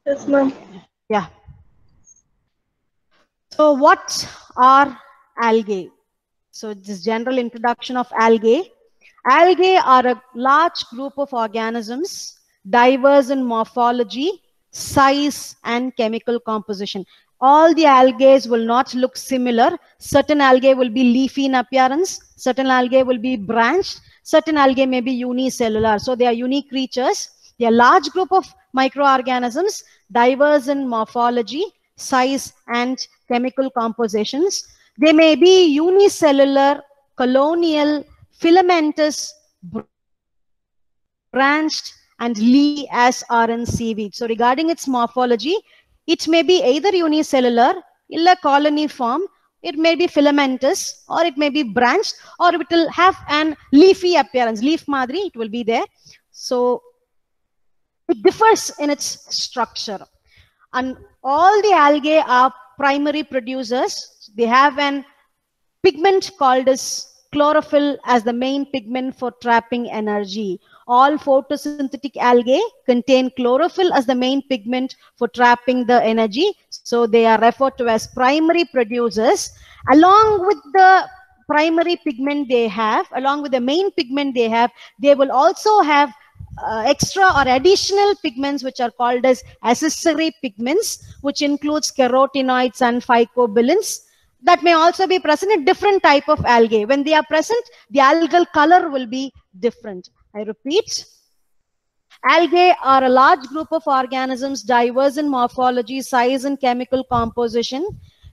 Yes, ma'am. Yeah. So what are algae? So this general introduction of algae. Algae are a large group of organisms, diverse in morphology, size, and chemical composition. All the algae will not look similar. Certain algae will be leafy in appearance, certain algae will be branched, certain algae may be unicellular. So they are unique creatures. They are a large group of microorganisms, diverse in morphology, size, and chemical compositions. They may be unicellular, colonial, filamentous, branched, and leafy as are in seaweed. So regarding its morphology, it may be either unicellular, illa colony form, it may be filamentous, or it may be branched, or it will have an leafy appearance. Leaf madri, it will be there. So it differs in its structure. And all the algae are primary producers. They have an pigment called as chlorophyll as the main pigment for trapping energy. All photosynthetic algae contain chlorophyll as the main pigment for trapping the energy. So they are referred to as primary producers. Along with the primary pigment they have, along with the main pigment they have, they will also have extra or additional pigments which are called as accessory pigments, which includes carotenoids and phycobilins that may also be present in different type of algae. When they are present, the algal color will be different. I repeat, algae are a large group of organisms diverse in morphology, size, and chemical composition.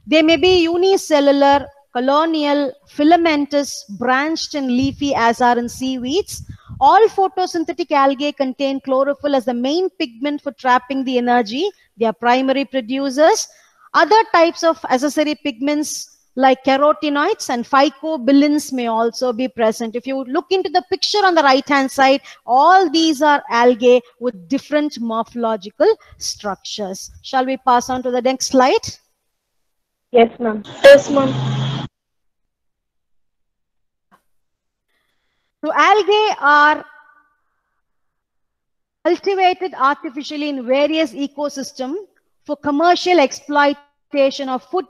They may be unicellular, colonial, filamentous, branched, and leafy as are in seaweeds. All photosynthetic algae contain chlorophyll as the main pigment for trapping the energy. They are primary producers. Other types of accessory pigments like carotenoids and phycobilins may also be present. If you look into the picture on the right hand side, all these are algae with different morphological structures. Shall we pass on to the next slide? Yes, ma'am. Yes, ma'am. So algae are cultivated artificially in various ecosystems for commercial exploitation of food,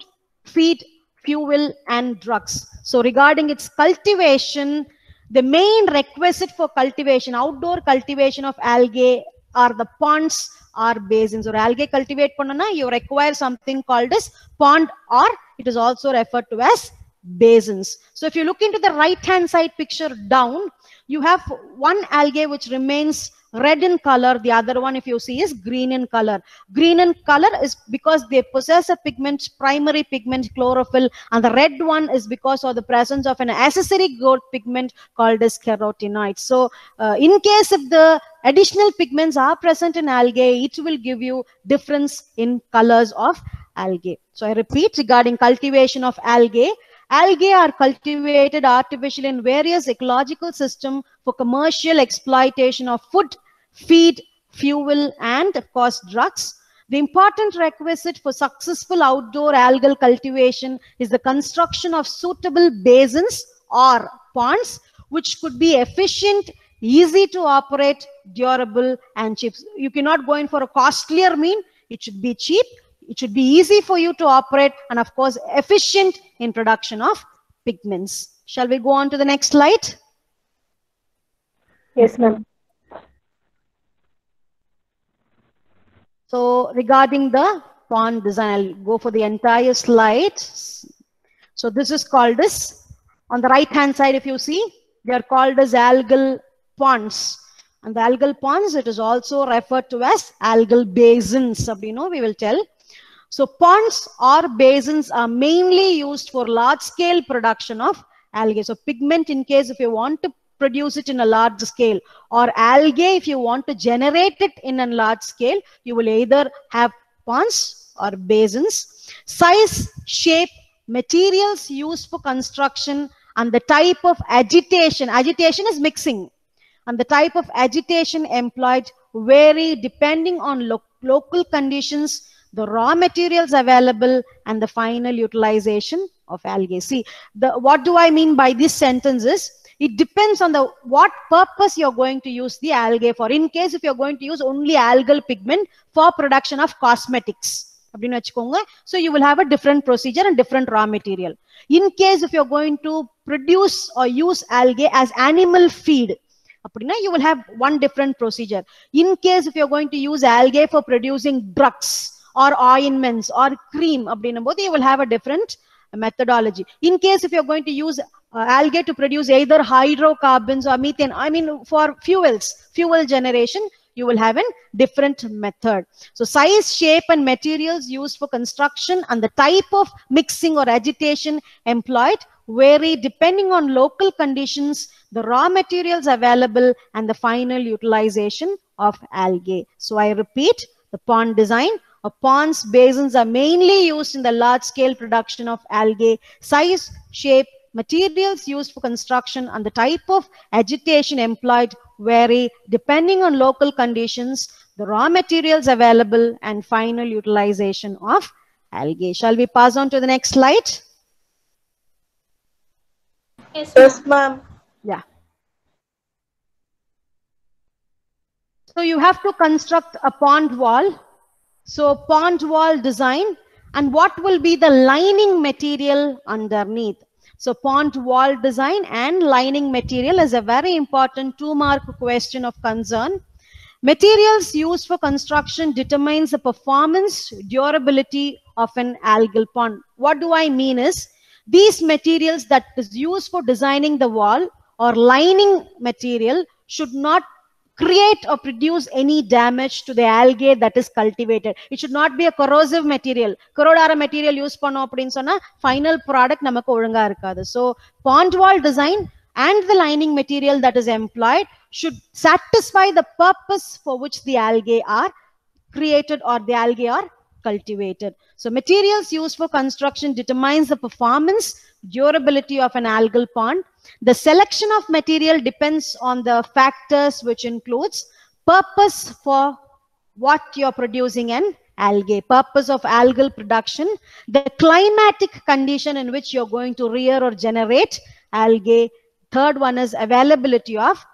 feed, fuel, and drugs. So regarding its cultivation, the main requisite for cultivation, outdoor cultivation of algae are the ponds or basins. Or algae cultivate pannana, you require something called as pond, or it is also referred to as basins. So if you look into the right hand side picture down, you have one algae which remains red in color, the other one if you see is green in color. Green in color is because they possess a pigment, primary pigment chlorophyll, and the red one is because of the presence of an accessory growth pigment called as carotenoids. So in case if the additional pigments are present in algae, it will give you difference in colors of algae. So I repeat, regarding cultivation of algae, algae are cultivated artificially in various ecological systems for commercial exploitation of food, feed, fuel, and of course drugs. The important requisite for successful outdoor algal cultivation is the construction of suitable basins or ponds, which could be efficient, easy to operate, durable, and cheap. You cannot go in for a costlier mean. It should be cheap. It should be easy for you to operate, and of course efficient in production of pigments. Shall we go on to the next slide? Yes, ma'am. So regarding the pond design, I'll go for the entire slide. So this is called as, on the right hand side if you see, they are called as algal ponds. And the algal ponds, it is also referred to as algal basins. We will tell. So ponds or basins are mainly used for large scale production of algae. So pigment, in case if you want to produce it in a large scale, or algae if you want to generate it in a large scale, you will either have ponds or basins. Size, shape, materials used for construction, and the type of agitation is mixing, and the type of agitation employed vary depending on local conditions, the raw materials available, and the final utilization of algae. See, what do I mean by this sentence is, it depends on the what purpose you're going to use the algae for. In case if you're going to use only algal pigment for production of cosmetics, so you will have a different procedure and different raw material. In case if you're going to produce or use algae as animal feed, you will have one different procedure. In case if you're going to use algae for producing drugs or ointments or cream, you will have a different methodology. In case if you're going to use algae to produce either hydrocarbons or methane, I mean for fuel generation, you will have a different method. So size, shape and materials used for construction and the type of mixing or agitation employed vary depending on local conditions, the raw materials available and the final utilization of algae. So I repeat, the pond design. Ponds, basins are mainly used in the large-scale production of algae. Size, shape, materials used for construction and the type of agitation employed vary depending on local conditions, the raw materials available and final utilization of algae. Shall we pass on to the next slide? Yes, ma'am. Yeah. So you have to construct a pond wall. So pond wall design, and what will be the lining material underneath? So pond wall design and lining material is a very important 2-mark question of concern. Materials used for construction determines the performance, durability of an algal pond. What do I mean is, these materials that is used for designing the wall or lining material should not create or produce any damage to the algae that is cultivated. It should not be a corrosive material. Corrodara material use pannom appdin sonna final product namakku olunga irukadu. So pond wall design and the lining material that is employed should satisfy the purpose for which the algae are created or the algae are cultivated. So materials used for construction determines the performance, durability of an algal pond. The selection of material depends on the factors which includes purpose for what you're producing an algae, purpose of algal production, the climatic condition in which you're going to rear or generate algae. Third one is availability of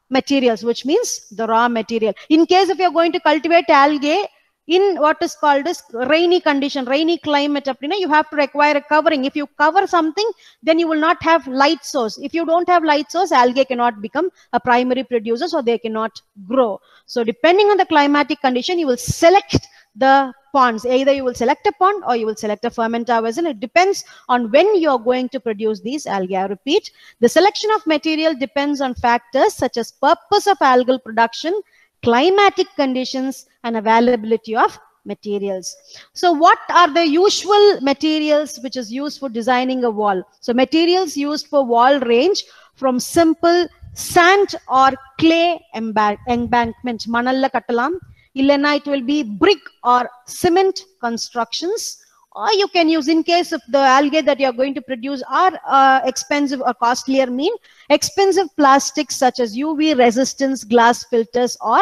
materials, which means the raw material. In case if you're going to cultivate algae in what is called as rainy condition, rainy climate, you have to require a covering. If you cover something, then you will not have light source. If you don't have light source, algae cannot become a primary producer, so they cannot grow. So depending on the climatic condition, you will select the ponds. Either you will select a pond or you will select a fermenter vessel. It depends on when you are going to produce these algae. I repeat, the selection of material depends on factors such as purpose of algal production, climatic conditions and availability of materials. So what are the usual materials which is used for designing a wall? So materials used for wall range from simple sand or clay embankment, manalla kattalam, illana it will be brick or cement constructions, or you can use, in case of the algae that you are going to produce are expensive or costlier, mean expensive plastics such as UV resistance glass filters or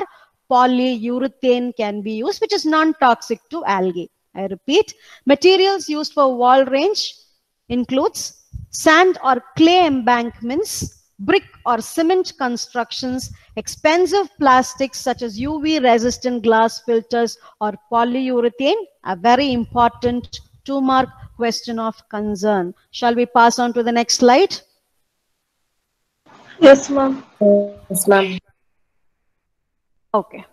polyurethane can be used, which is non-toxic to algae. I repeat, materials used for wall range includes sand or clay embankments, brick or cement constructions, expensive plastics such as UV resistant glass filters or polyurethane, a very important 2-mark question of concern. Shall we pass on to the next slide? Yes, ma'am. Yes, ma'am. Okay.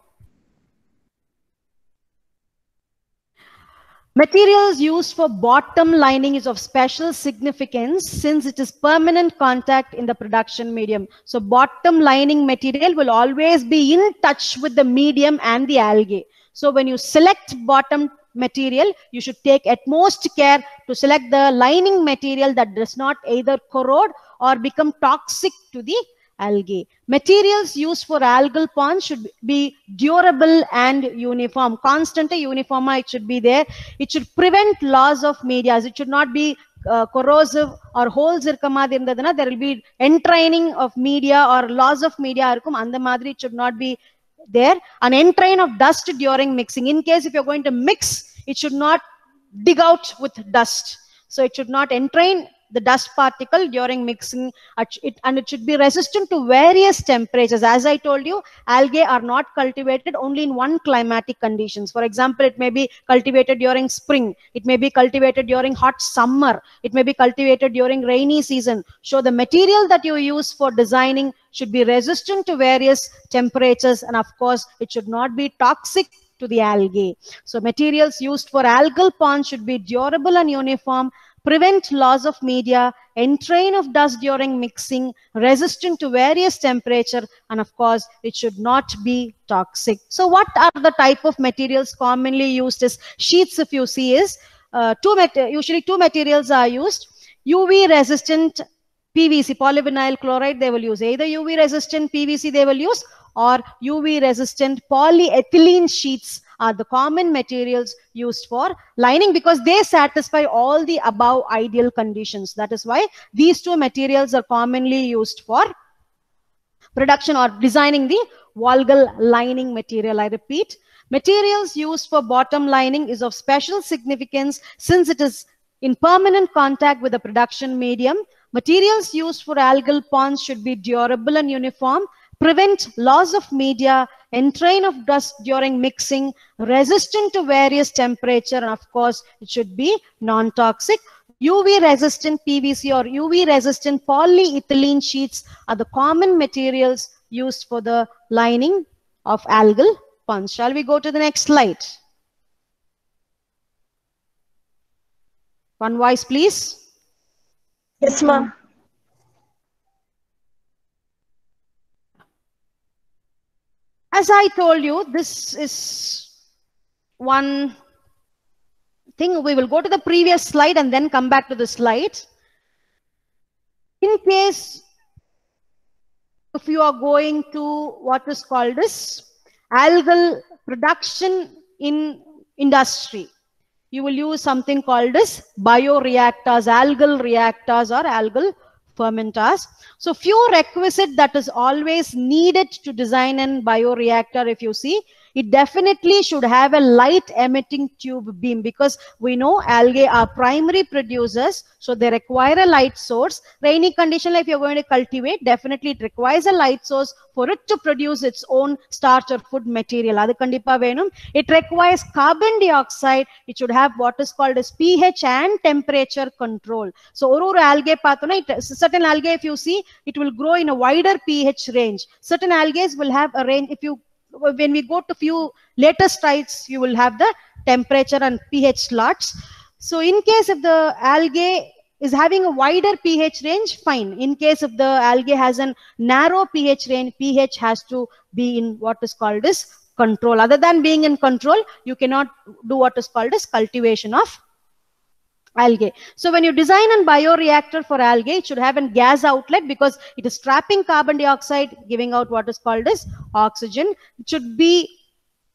Materials used for bottom lining is of special significance since it is permanent contact in the production medium. So bottom lining material will always be in touch with the medium and the algae. So when you select bottom material, you should take utmost care to select the lining material that does not either corrode or become toxic to the algae. Materials used for algal ponds should be durable and uniform. Constant uniform, it should be there. It should prevent loss of media. It should not be corrosive or holes irkamadi irundadana there will be entraining of media or loss of media irukum, and the madri it should not be there. An entrain of dust during mixing. In case if you're going to mix, it should not dig out with dust. So it should not entrain the dust particle during mixing, and it should be resistant to various temperatures. As I told you, algae are not cultivated only in one climatic conditions. For example, it may be cultivated during spring, it may be cultivated during hot summer, it may be cultivated during rainy season. So the material that you use for designing should be resistant to various temperatures, and of course it should not be toxic to the algae. So materials used for algal ponds should be durable and uniform, prevent loss of media, entrain of dust during mixing, resistant to various temperature, and of course, it should not be toxic. So what are the type of materials commonly used as sheets? If you see is, usually two materials are used. UV resistant PVC, polyvinyl chloride, they will use. Either UV resistant PVC they will use, or UV resistant polyethylene sheets are the common materials used for lining, because they satisfy all the above ideal conditions. That is why these two materials are commonly used for production or designing the Volgal lining material. I repeat, materials used for bottom lining is of special significance since it is in permanent contact with the production medium. Materials used for algal ponds should be durable and uniform, prevent loss of media, entrain of dust during mixing, resistant to various temperature, and of course, it should be non-toxic. UV resistant PVC or UV resistant polyethylene sheets are the common materials used for the lining of algal ponds. Shall we go to the next slide? One voice, please. Yes, ma'am. As I told you, this is one thing. We will go to the previous slide and then come back to the slide. In case if you are going to what is called as algal production in industry, you will use something called as bioreactors, algal reactors or algal fermenters. So few requisite that is always needed to design a bioreactor. If you see, it definitely should have a light emitting tube beam, because we know algae are primary producers, so they require a light source. Rainy condition, if you're going to cultivate, definitely it requires a light source for it to produce its own starch or food material. It requires carbon dioxide. It should have what is called as pH and temperature control. So algae, certain algae, if you see, it will grow in a wider pH range. Certain algae will have a range. When we go to few later slides, you will have the temperature and pH slots. So in case if the algae is having a wider pH range, fine. In case if the algae has a narrow pH range, pH has to be in what is called as control. Other than being in control, you cannot do what is called as cultivation of algae. So when you design a bioreactor for algae, it should have a gas outlet, because it is trapping carbon dioxide, giving out what is called as oxygen. It should be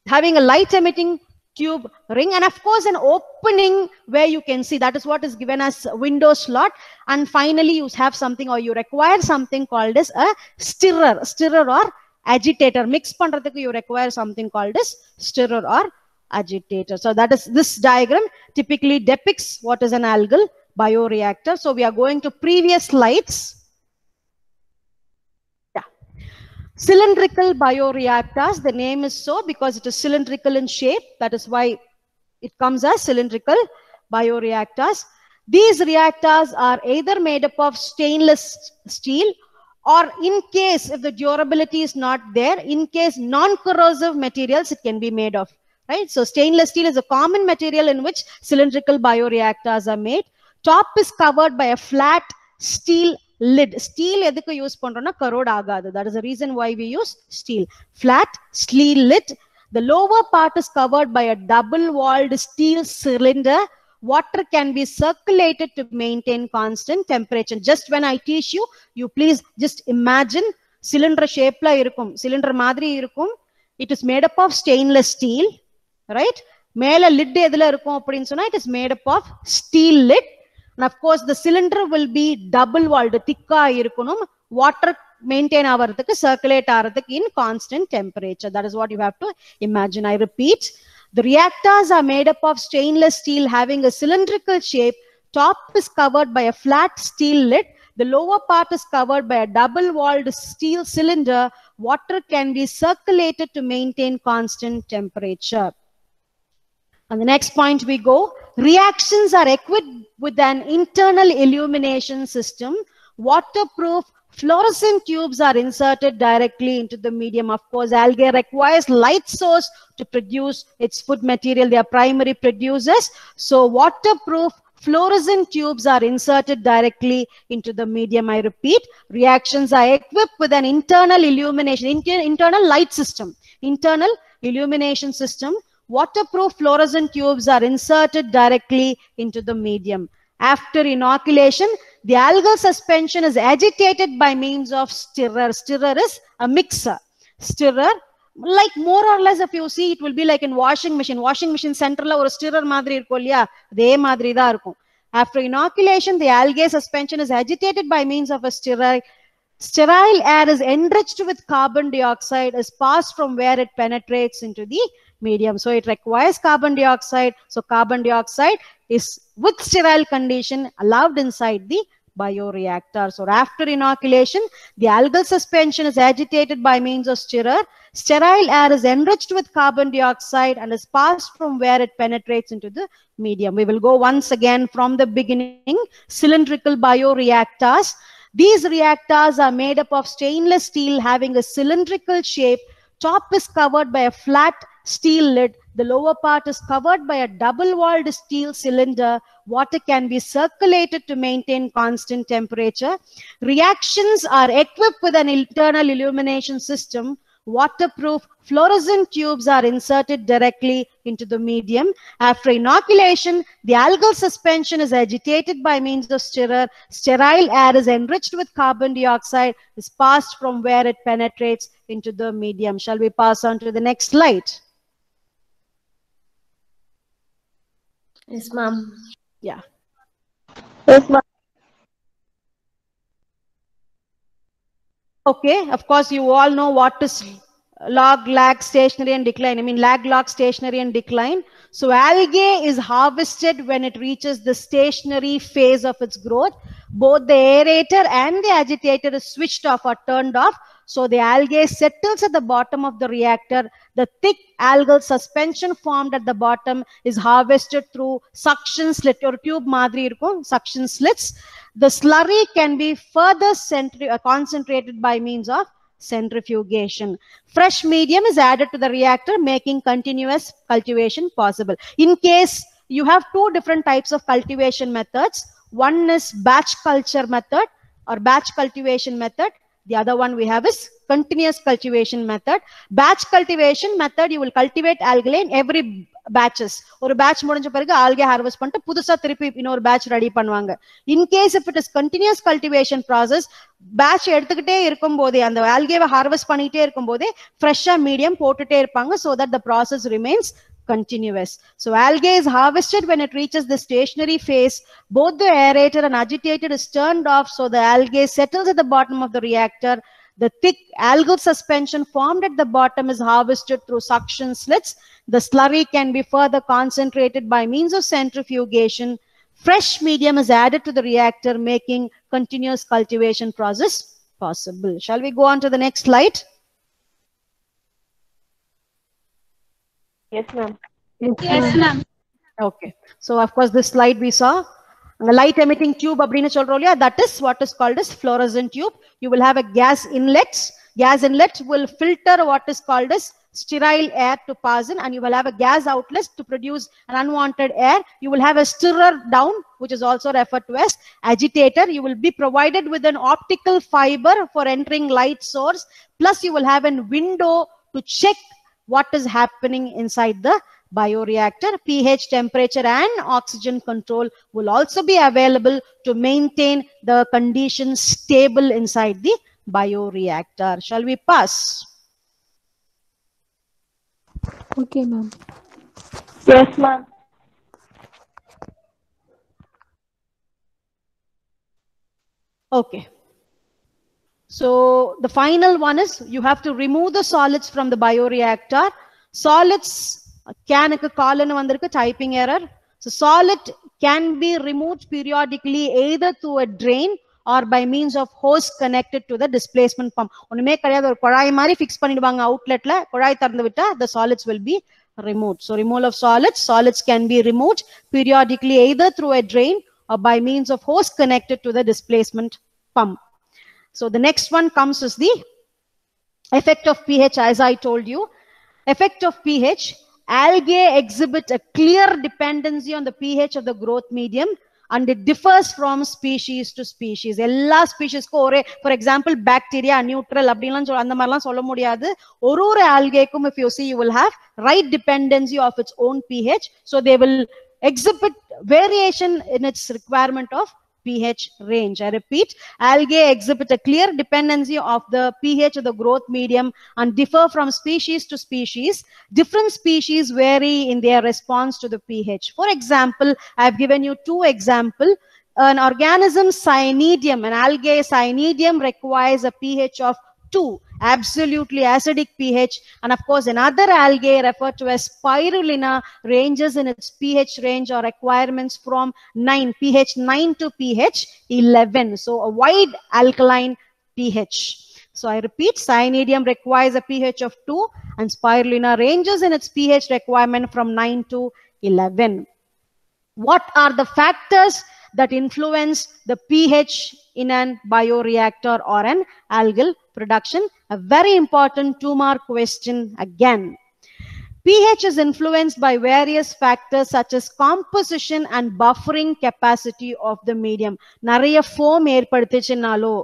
having a light emitting tube ring, and of course an opening where you can see. That is what is given as window slot. And finally you have something, or you require something called as a stirrer or agitator. Mix pandradhukku you require something called as stirrer or agitator. So that is, this diagram typically depicts what is an algal bioreactor. So we are going to previous slides. Yeah. Cylindrical bioreactors, the name is so because it is cylindrical in shape. That is why it comes as cylindrical bioreactors. These reactors are either made up of stainless steel, or in case if the durability is not there, in case non-corrosive materials, it can be made of. Right? So stainless steel is a common material in which cylindrical bioreactors are made. Top is covered by a flat steel lid. Steel edukku use pandrona corrode agadu. That is the reason why we use steel. Flat steel lid. The lower part is covered by a double-walled steel cylinder. Water can be circulated to maintain constant temperature. Just when I teach you, you please just imagine cylinder shape la irukum. Cylinder madri irukum. It is made up of stainless steel. Right? Mela lid edula irukum appdin sonna, it is made up of steel lid. And of course the cylinder will be double walled, thicka irukunum. Water maintain avarthukku, circulate avarthukku in constant temperature. That is what you have to imagine. I repeat, the reactors are made up of stainless steel having a cylindrical shape. top is covered by a flat steel lid. The lower part is covered by a double-walled steel cylinder. Water can be circulated to maintain constant temperature. On the next point we go. Reactions are equipped with an internal illumination system. Waterproof fluorescent tubes are inserted directly into the medium. Of course, algae requires light source to produce its food material. They are primary producers. So waterproof fluorescent tubes are inserted directly into the medium. I repeat, reactions are equipped with an internal illumination, internal light system, internal illumination system. Waterproof fluorescent tubes are inserted directly into the medium. After inoculation, the algal suspension is agitated by means of stirrer. Stirrer is a mixer. Stirrer, like more or less, if you see, it will be like in washing machine. Washing machine center la or stirrer madri irukku illaya, adhe madri da irukum. After inoculation, the algae suspension is agitated by means of a stirrer. Sterile air is enriched with carbon dioxide, is passed from where it penetrates into the medium. So it requires carbon dioxide. So carbon dioxide is with sterile condition allowed inside the bioreactor. So after inoculation, the algal suspension is agitated by means of stirrer. Sterile air is enriched with carbon dioxide and is passed from where it penetrates into the medium. We will go once again from the beginning. Cylindrical bioreactors. These reactors are made up of stainless steel having a cylindrical shape. Top is covered by a flat steel lid. The lower part is covered by a double-walled steel cylinder. Water can be circulated to maintain constant temperature. Reactions are equipped with an internal illumination system. Waterproof fluorescent tubes are inserted directly into the medium. After inoculation, the algal suspension is agitated by means of stirrer. Sterile air is enriched with carbon dioxide, is passed from where it penetrates into the medium. Shall we pass on to the next slide? Yes, ma'am. Yeah. Yes, ma'am. Okay, of course, you all know what is log, lag, stationary and decline. I mean, lag, log, stationary and decline. So algae is harvested when it reaches the stationary phase of its growth. Both the aerator and the agitator is switched off or turned off. So the algae settles at the bottom of the reactor. The thick algal suspension formed at the bottom is harvested through suction slit or tube madri irukum, suction slits. The slurry can be further concentrated by means of centrifugation. Fresh medium is added to the reactor, making continuous cultivation possible. In case you have two different types of cultivation methods, one is batch culture method or batch cultivation method. The other one we have is continuous cultivation method. Batch cultivation method, you will cultivate algae in every batches. Or batch முடிஞ்ச பிறகு algae harvest பண்ணிட்டு புதுசா திருப்பி இன்னொரு batch ready பண்ணுவாங்க. In case if it is continuous cultivation process, batch எடுத்துக்கிட்டே இருக்கும்போதே அந்த algae harvest பண்ணிட்டே இருக்கும்போதே ஃப்ரெஷ்ஷா மீடியம் போட்டுட்டே இருப்பாங்க so that the process remains continuous. So algae is harvested when it reaches the stationary phase. Both the aerator and agitator is turned off so the algae settles at the bottom of the reactor. The thick algal suspension formed at the bottom is harvested through suction slits. The slurry can be further concentrated by means of centrifugation. Fresh medium is added to the reactor, making continuous cultivation process possible. Shall we go on to the next slide? Yes, ma'am. Yes, ma'am. Okay. So, of course, this slide we saw. The light emitting tube, that is what is called as fluorescent tube. You will have a gas inlet. Gas inlet will filter what is called as sterile air to pass in, and you will have a gas outlet to produce an unwanted air. You will have a stirrer down, which is also referred to as agitator. You will be provided with an optical fiber for entering light source. Plus, you will have a window to check what is happening inside the bioreactor. pH, temperature and oxygen control will also be available to maintain the conditions stable inside the bioreactor. Shall we pass? Okay, ma'am. Yes, ma'am. Okay. So the final one is you have to remove the solids from the bioreactor. Solids can colon vandirukku, typing error. So solid can be removed periodically either through a drain or by means of hose connected to the displacement pump. ஒண்ணுமே கிடையாது, ஒரு குழாய் மாதிரி fix பண்ணிடுவாங்க அவுட்லெட்ல, குழாய் திறந்து விட்டா the solids will be removed. So removal of solids can be removed periodically either through a drain or by means of hose connected to the displacement pump. So the next one comes as the effect of pH. As I told you, effect of pH, algae exhibit a clear dependency on the pH of the growth medium and it differs from species to species. எல்லா ஸ்பீஷிஸ்க்கு ஒரே, for example bacteria neutral அப்படின்லாம் அந்த மாதிரிலாம் சொல்ல முடியாது. ஒரு ஆல்கேக்கும் if you see, you will have right dependency of its own pH, so they will exhibit variation in its requirement of pH range. I repeat, algae exhibit a clear dependency of the pH of the growth medium and differ from species to species. Different species vary in their response to the pH. For example, I have given you two examples. An organism Cynidium, an algae Cynidium requires a pH of 2, absolutely acidic pH, and of course another algae referred to as Spirulina ranges in its pH range or requirements from pH 9 to pH 11, so a wide alkaline pH. So I repeat, Cynidium requires a pH of 2 and Spirulina ranges in its pH requirement from 9 to 11. What are the factors that influence the pH in an bioreactor or an algal production? A very important 2-mark question again. pH is influenced by various factors such as composition and buffering capacity of the medium. Nariya foam ஏற்படுத்துச்சுனாலோ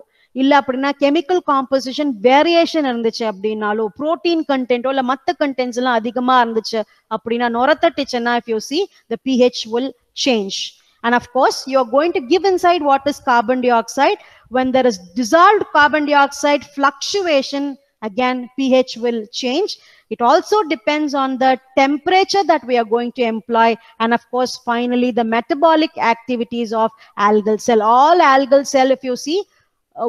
இல்ல அப்படின்னா chemical composition variation இருந்துச்சு அப்படின்னாலோ protein கண்டென்ட்டோ இல்ல மத்த contents எல்லாம் அதிகமா இருந்துச்சு அப்படின்னா நுரத்தட்டுச்சுன்னா if you see, the pH will change. And of course, you are going to give inside what is carbon dioxide. When there is dissolved carbon dioxide fluctuation, again, pH will change. It also depends on the temperature that we are going to employ. And of course, finally, the metabolic activities of algal cell. All algal cell, if you see,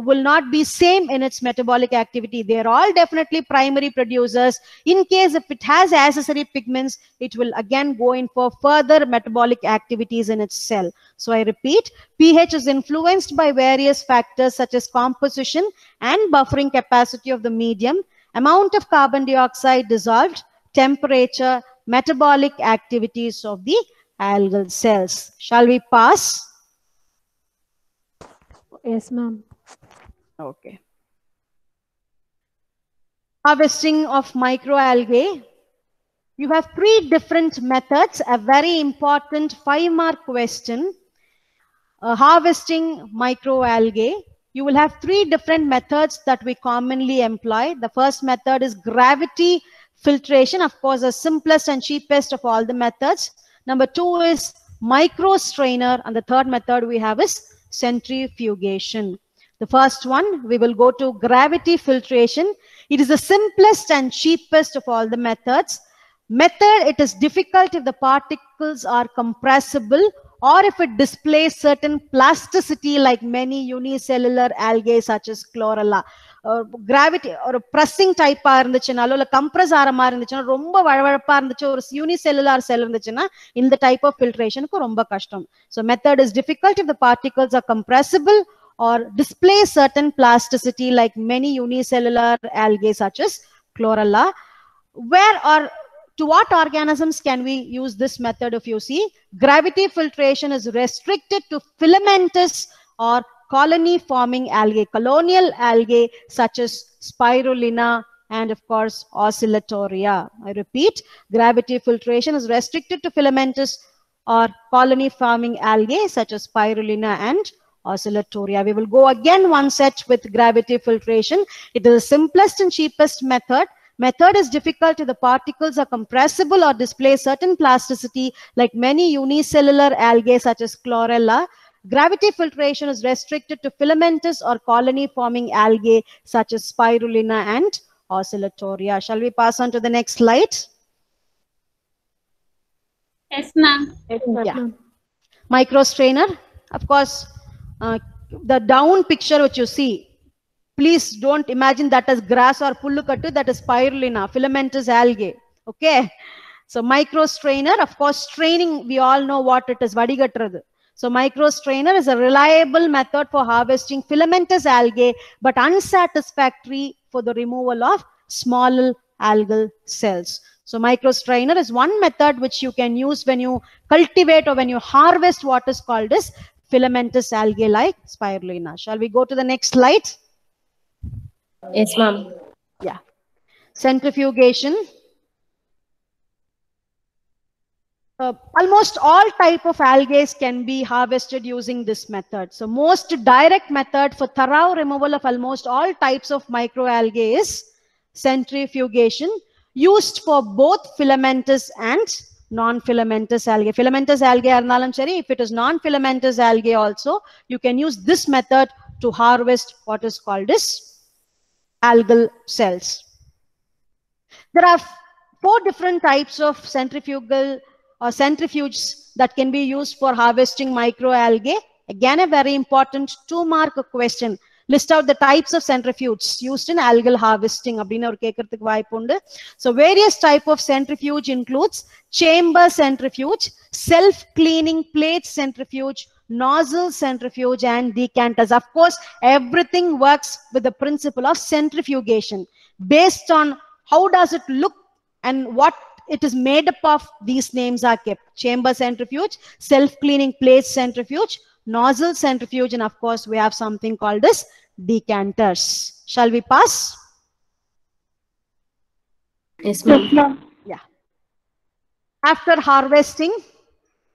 will not be same in its metabolic activity. They are all definitely primary producers. In case if it has accessory pigments, it will again go in for further metabolic activities in its cell. So I repeat, pH is influenced by various factors such as composition and buffering capacity of the medium, amount of carbon dioxide dissolved, temperature, metabolic activities of the algal cells. Shall we pass? Yes, ma'am. Okay. Harvesting of microalgae. You have 3 different methods. A very important 5-mark question. Harvesting microalgae. You will have 3 different methods that we commonly employ. The first method is gravity filtration. Of course, the simplest and cheapest of all the methods. Number 2 is micro strainer. And the third method we have is centrifugation. The first one, we will go to gravity filtration. It is the simplest and cheapest of all the methods. It is difficult if the particles are compressible or if it displays certain plasticity like many unicellular algae such as chlorella. Gravity or pressing type இருந்துச்சுனாலோ இல்ல compress ஆற மாதிரி இருந்துச்சுன்னா ரொம்ப வழவழப்பா இருந்துச்சு ஒரு unicellular செல் இருந்துச்சுன்னா இந்த type of ஃபில்ட்ரேஷனுக்கு ரொம்ப கஷ்டம். So method is difficult if the particles are compressible or display certain plasticity like many unicellular algae such as chlorella. Where or to what organisms can we use this method? If you see, gravity filtration is restricted to filamentous or colony forming algae, colonial algae such as spirulina and of course oscillatoria. I repeat, gravity filtration is restricted to filamentous or colony forming algae such as spirulina and oscillatoria. We will go again one set with gravity filtration. It is the simplest and cheapest method. Method is difficult if the particles are compressible or display certain plasticity like many unicellular algae such as chlorella. Gravity filtration is restricted to filamentous or colony forming algae such as spirulina and oscillatoria. Shall we pass on to the next slide? Yes, ma'am. Yeah. Micro strainer. Of course, the down picture which you see, please don't imagine that as grass or pullukattu. That is spirulina, filamentous algae. Okay. So micro strainer, of course, straining, we all know what it is, vadigatradhu. So micro strainer is a reliable method for harvesting filamentous algae, but unsatisfactory for the removal of small algal cells. So micro strainer is one method which you can use when you cultivate or when you harvest what is called as filamentous algae like spirulina. Shall we go to the next slide? Yes, ma'am. Yeah. Centrifugation. Almost all type of algae can be harvested using this method. So most direct method for thorough removal of almost all types of microalgae is centrifugation, used for both filamentous and non-filamentous algae. Filamentous algae arnalum seri, if it is non-filamentous algae also, you can use this method to harvest what is called as algal cells. There are 4 different types of centrifugal or centrifuges that can be used for harvesting microalgae. Again, a very important 2-mark question. List out the types of centrifuges used in algal harvesting. So various type of centrifuge includes chamber centrifuge, self-cleaning plate centrifuge, nozzle centrifuge, and decanters. Of course, everything works with the principle of centrifugation. Based on how does it look and what it is made up of, these names are kept. Chamber centrifuge, self-cleaning plate centrifuge, nozzle centrifuge, and of course we have something called as decanters. Shall we pass? Yes, ma'am. Yeah. After harvesting,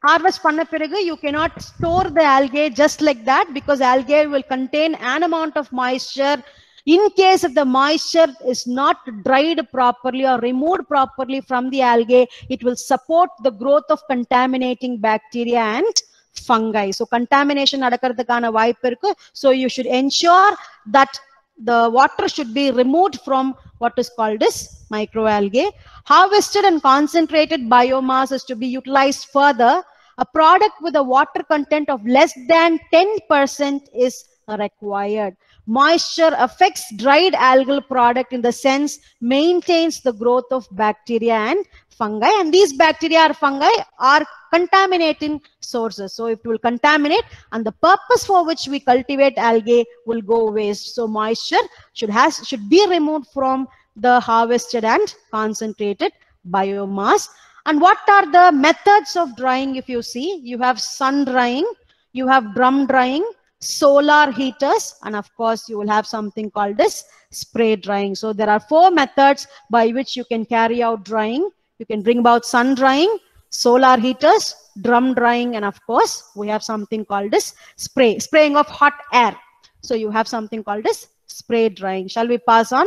harvest panna piragu, you cannot store the algae just like that, because algae will contain an amount of moisture. In case if the moisture is not dried properly or removed properly from the algae, it will support the growth of contaminating bacteria and fungi. So contamination nadakkaradhukana vaaipu irukku. So you should ensure that the water should be removed from what is called as microalgae. Harvested and concentrated biomass is to be utilized further. A product with a water content of less than 10% is required. Moisture affects dried algal product in the sense maintains the growth of bacteria and fungi, and these bacteria or fungi are contaminating sources. So it will contaminate, and the purpose for which we cultivate algae will go waste. So moisture should be removed from the harvested and concentrated biomass. And what are the methods of drying? If you see, you have sun drying, you have drum drying, solar heaters, and of course you will have something called as spray drying. So there are 4 methods by which you can carry out drying. You can bring about sun drying, solar heaters, drum drying, and of course we have something called as spraying of hot air. So you have something called as spray drying. Shall we pass on?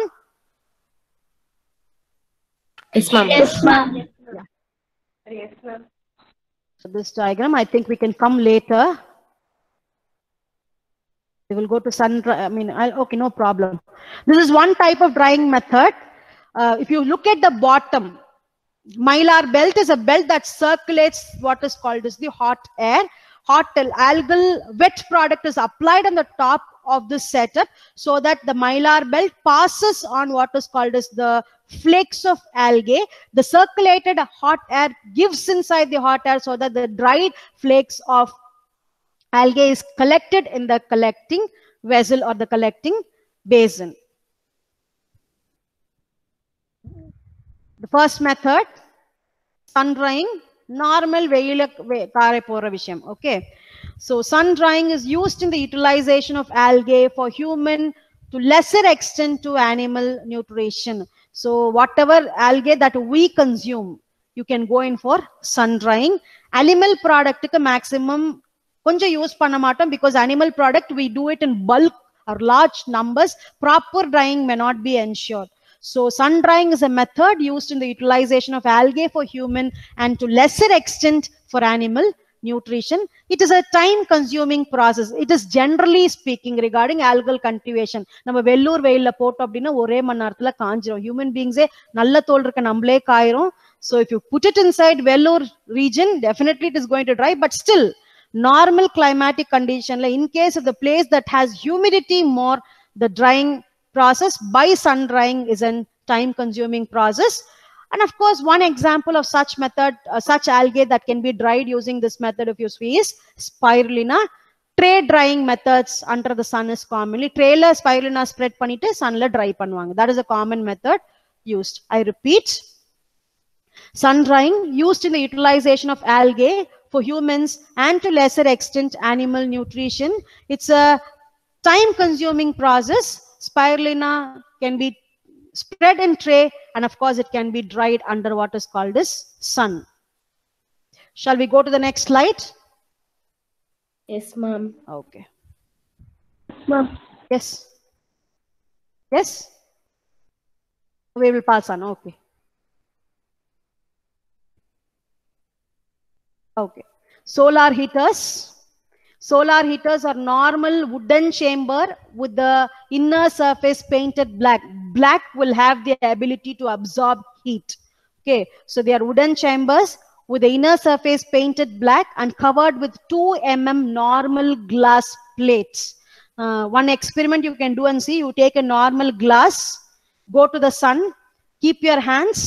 Yes, ma'am. Yes, ma'am. Yeah. Yes, ma'am. So this diagram, I think we can come later. We will go to sun dry. Okay, no problem. This is one type of drying method. If you look at the bottom, mylar belt is a belt that circulates what is called as the hot air. Hot algal wet product is applied on the top of this setup so that the mylar belt passes on what is called as the flakes of algae. The circulated hot air gives inside the hot air so that the dried flakes of algae is collected in the collecting vessel or the collecting basin. The first method, sun drying, normal visham. Okay. So sun drying is used in the utilization of algae for human to lesser extent to animal nutrition. So whatever algae that we consume, you can go in for sun drying. Animal product maximum use panamatam, because animal product we do it in bulk or large numbers. Proper drying may not be ensured. So sun drying is a method used in the utilization of algae for human and to lesser extent for animal nutrition. It is a time consuming process. It is generally speaking regarding algal cultivation. Nama vellur veilla pot appadina ore mannarathula kaanjirum. Human beings nalla thol irukka nammale kairum. So if you put it inside vellur region, definitely it is going to dry, but still normal climatic condition, like in case of the place that has humidity more, the drying process by sun drying is a time consuming process. And of course, one example of such method, such algae that can be dried using this method if you see is spirulina. Tray drying methods under the sun is commonly. Trayla spirulina spread பண்ணிட்டு sunல dry பண்ணுவாங்க. That is a common method used. I repeat, sun drying used in the utilization of algae for humans and to lesser extent animal nutrition. It's a time consuming process. Spirulina can be spread in tray, and of course it can be dried under what is called as sun. Shall we go to the next slide? Yes, ma'am. Okay. Ma'am. Yes. Yes. We will pass on. Okay. Okay. Solar heaters. Solar heaters are normal wooden chamber with the inner surface painted black. Black will have the ability to absorb heat. Okay, so they are wooden chambers with the inner surface painted black and covered with 2 mm normal glass plates. One experiment you can do and see, you take a normal glass, go to the sun, keep your hands,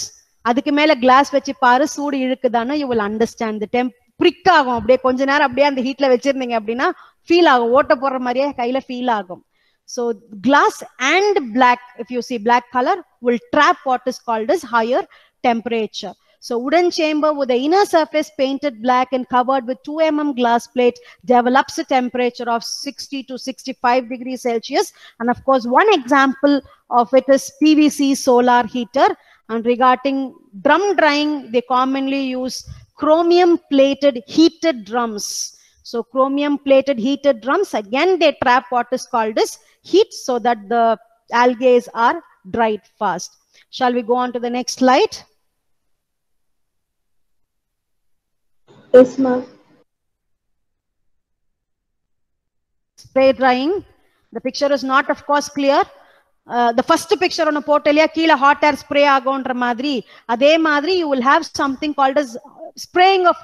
அதுக்கு மேல glass வச்சு பாரு சூடு இழுக்குதானா, you will understand the temp prick ஆகும். அப்படியே கொஞ்ச நேரம் அப்படியே அந்த ஹீட்ல வச்சிருந்தீங்க அப்படின்னா ஃபீல் ஆகும், ஓட்ட போடுற மாதிரியே கையில ஃபீல் ஆகும். So glass and black, if you see black color, will trap what is called as higher temperature. So wooden chamber with the inner surface painted black and covered with 2 mm glass plate develops a temperature of 60 to 65 degrees Celsius. And of course, one example of it is PVC solar heater. And regarding drum drying, they commonly use chromium plated heated drums. So chromium plated heated drums, again they trap what is called as heat so that the algae are dried fast. Shall we go on to the next slide? Yes, ma'am. Spray drying. The picture is not, of course, clear. The first picture on a portalia keela hot air spray agonra madri. Ade madri you will have something called as spraying of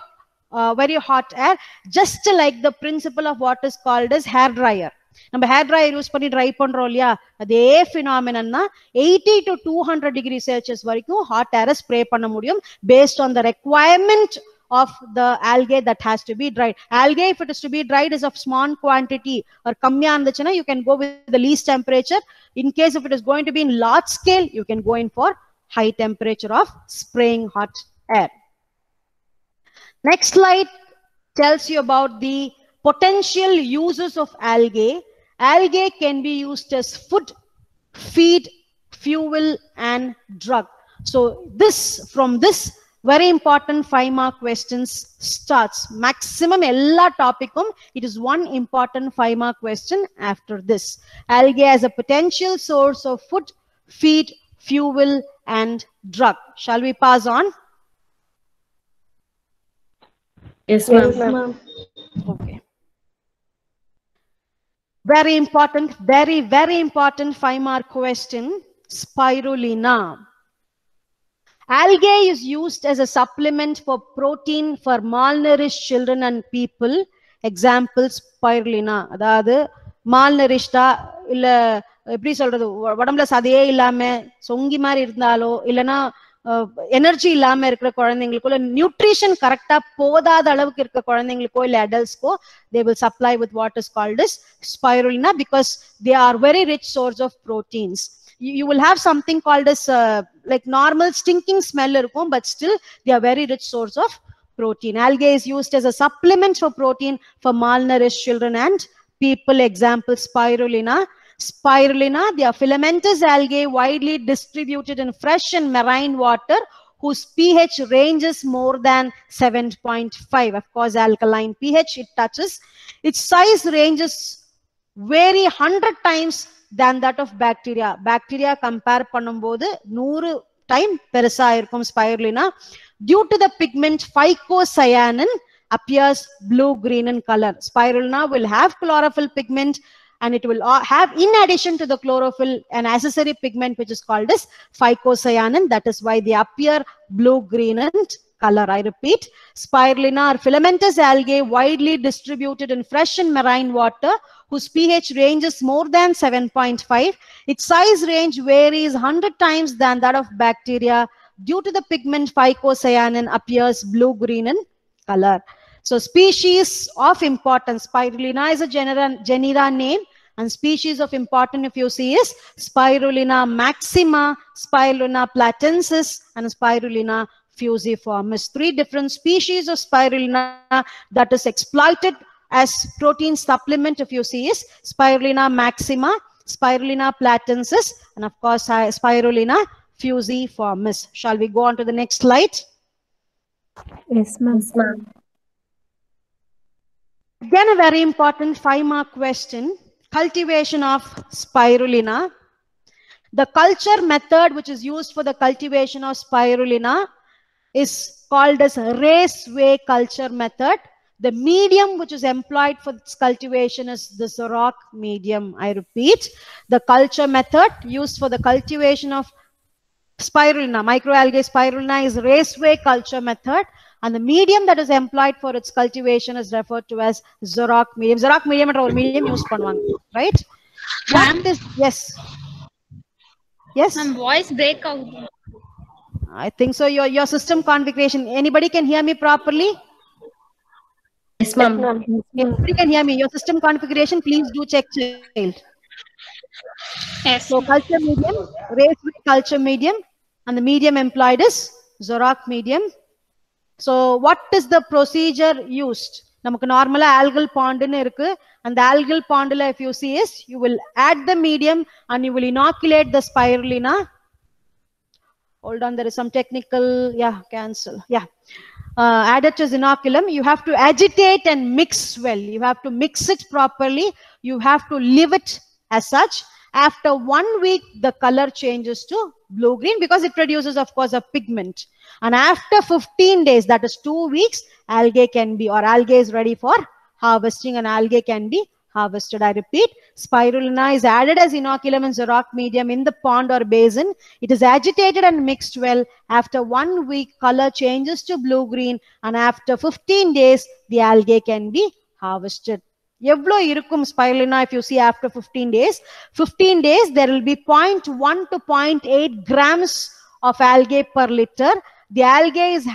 very hot air, just like the principle of what is called as hair dryer. நம்ம hair dryer use பண்ணி try பண்றோம் இல்லையா, அதே phenomenon தான் 80 to 200 degree Celsius வரைக்கும் hot ஏரை spray பண்ண முடியும் based on the requirement of the algae that has to be dried. Algae, if it is to be dried, is of small quantity or kamya irundhuchuna, you can go with the least temperature. In case if it is going to be in large scale, you can go in for high temperature of spraying hot air. Next slide tells you about the potential uses of algae. Algae can be used as food, feed, fuel, and drug. So from this very important 5-mark questions starts. Maximum ella topicum, it is one important 5-mark question after this. Algae as a potential source of food, feed, fuel, and drug. Shall we pass on? Yes, ma'am. Okay. Very important, very important 5-mark question. Spirulina. Algae is used as a supplement for protein for malnourished children and people. Examples, spirulina. அதாவது malnourished இல்ல எப்படி சொல்றது, உடம்புல சதையே இல்லாம சொங்கி மாதிரி இருந்தாலோ இல்லனா energy இல்லாம இருக்கிற குழந்தைங்களுக்குள்ள நியூட்ரிஷன் கரெக்டா போதாத அளவுக்கு இருக்க குழந்தைங்களுக்கோ இல்ல அடல்ட்ஸ்க்கோ they will supply with what is called as spirulina because they are very rich source of proteins. You will have something called as like normal stinking smell irukum, but still they are very rich source of protein. Algae is used as a supplement for protein for malnourished children and people. Example, spirulina. Spirulina, they are filamentous algae widely distributed in fresh and marine water whose pH ranges more than 7.5. Of course, alkaline pH it touches. Its size ranges vary 100 times than that of bacteria. Bacteria compare பண்ணும்போது 100 time பெருசா இருக்கும் spirulina. Due to the pigment phycocyanin appears blue green in color. Spirulina will have chlorophyll pigment and it will have, in addition to the chlorophyll, an accessory pigment which is called as phycocyanin. That is why they appear blue green in color. I repeat, spirulina are filamentous algae widely distributed in fresh and marine water whose pH ranges more than 7.5. Its size range varies 100 times than that of bacteria. due to the pigment phycocyanin appears blue-green in color. So species of importance, Spirulina is a genera name, and species of importance if you see is Spirulina maxima, Spirulina platensis, and Spirulina fusiformis. 3 different species of Spirulina that is exploited as protein supplement if you see is Spirulina maxima, Spirulina platensis, and of course Spirulina fusiformis. Shall we go on to the next slide? Yes, ma'am. Yes, ma'am. Again, a very important 5-mark question. Cultivation of Spirulina. The culture method which is used for the cultivation of Spirulina is called as raceway culture method. The medium which is employed for its cultivation is the Zorach medium. I repeat, the culture method used for the cultivation of Spirulina, microalgae Spirulina, is raceway culture method, and the medium that is employed for its cultivation is referred to as Zorach medium. Zorach medium or medium use பண்ணுவாங்க, right? What is, yes? Yes? Voice break out. I think so. Your system configuration. Anybody can hear me properly? Yes, ma'am. Anybody can hear me. Your system configuration, please do check, child. Yes. So culture medium, raceway culture medium, and the medium employed is Zorach medium. So what is the procedure used? நமக்கு நார்மலா algal pond ன்னு இருக்கு. And the algal pond la if you see is, you will add the medium and you will inoculate the Spirulina. Hold on, there is some technical, cancel. Add it as inoculum. You have to agitate and mix well. You have to mix it properly. You have to leave it as such. After 1 week, the color changes to blue-green because it produces, of course, a pigment. And after 15 days, that is 2 weeks, algae can be, or algae is ready for harvesting, and algae can be harvested. I repeat, Spirulina is added as inoculum in Zorach medium in the pond or basin. It is agitated and mixed well. After 1 week, color changes to blue-green, and after 15 days, the algae can be harvested. எவ்வளோ இருக்கும் Spirulina if you see after 15 days? 15 days, there will be 0.1 to 0.8 grams of algae per liter. The algae is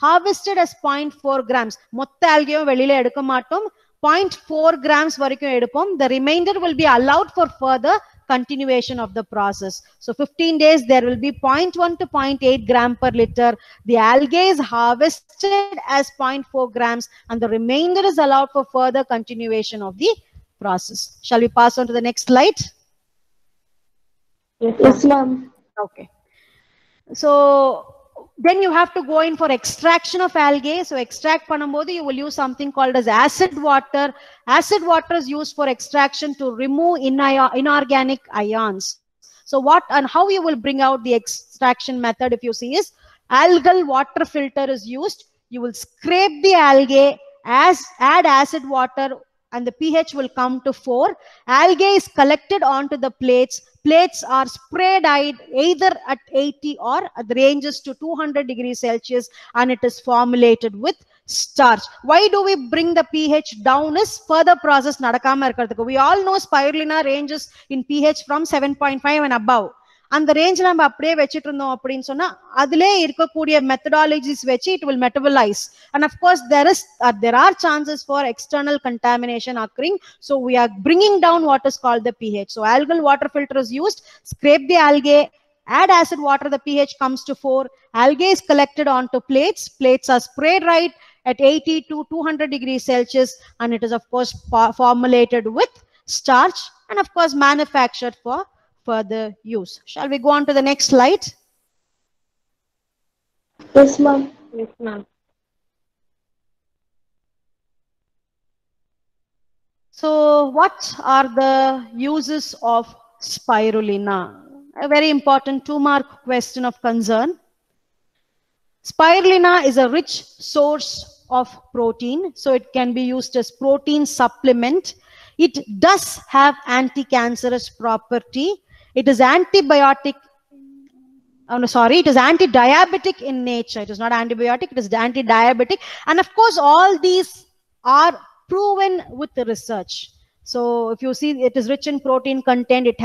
harvested as 0.4 grams. மொத்த algae வெளியில எடுக்க மாட்டோம். 0.4 grams வரைக்கும் எடுப்போம். The remainder will be allowed for further continuation of the process. So 15 days, there will be 0.1 to 0.8 gram per liter. The algae is harvested as 0.4 grams, and the remainder is allowed for further continuation of the process. Shall we pass on to the next slide? Yes, ma'am. Okay. So then you have to go in for extraction of algae. So extract பண்ணும்போது you will use something called as acid water. Acid water is used for extraction to remove inorganic ions. So what and how you will bring out the extraction method if you see is algal water filter is used. You will scrape the algae, add acid water, and the pH will come to 4. Algae is collected onto the plates. Plates are spray dyed either at 80 or at the ranges to 200 degrees Celsius, and it is formulated with starch. Why do we bring the pH down? Is further process nadakama irukradhukku. We all know Spirulina ranges in pH from 7.5 and above. அந்த range நம்ம அப்படியே வச்சிட்டு இருந்தோம் அப்படின்னு சொன்னா அதிலே இருக்கக்கூடிய methodologies வச்சு it will metabolize, and of course there are chances for external contamination occurring. So we are bringing down what is called the pH. So algal water filter is used. Scrape the algae, add acid water, the pH comes to 4. Algae is collected onto plates. Plates are spray dried at 80 to 200 degrees Celsius, and it is of course formulated with starch, and of course manufactured for further use. Shall we go on to the next slide? Yes, ma'am. Yes, ma'am. So what are the uses of Spirulina? A very important 2-mark question of concern. Spirulina is a rich source of protein, so it can be used as protein supplement. It does have anti-cancerous property. It is antibiotic. Oh, no, sorry, it is anti-diabetic in nature. It is not antibiotic, it is anti-diabetic. And of course, all these are proven with the research. So if you see, it is rich in protein content. It